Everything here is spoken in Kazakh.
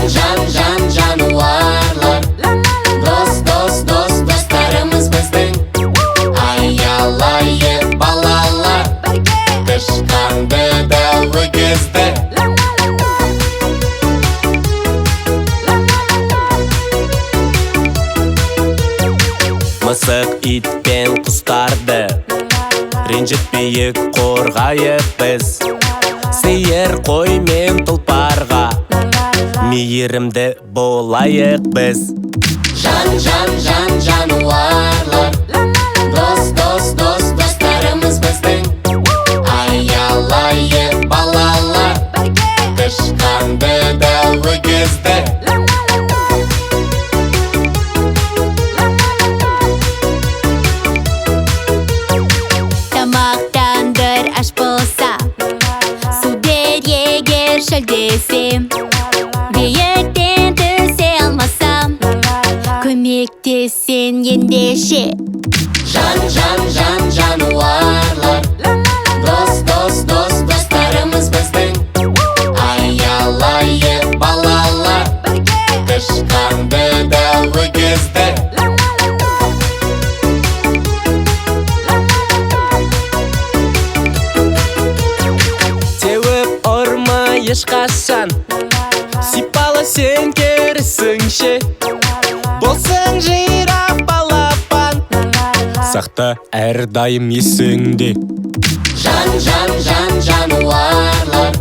Жан жануарлар. Достарымыз біздің. Аялайық балалар, тышқанды да өгізді. Мысық ит пен құстарды ренжітпейік, қорғайық біз. Сиыр, қой мен тұлпарға мейірімді болайық біз. Жан жануарлар. Достарымыз біздің. Аялайық балалар, тышқанды да өгізді. Тамақтандыр аш болса, су бер егер шөлдесем. Биіктен түсе алмасам, көмектесен ендеше. Жан жануарлар. Достарымыз біздің. Аялайық балалар, тышқанды да өгізді. Теуіп ұрма ешқашан, сипалы сен керісіңше. Болсың жираф балапан, сақта әрдайым есіңде. Жан жануарлар.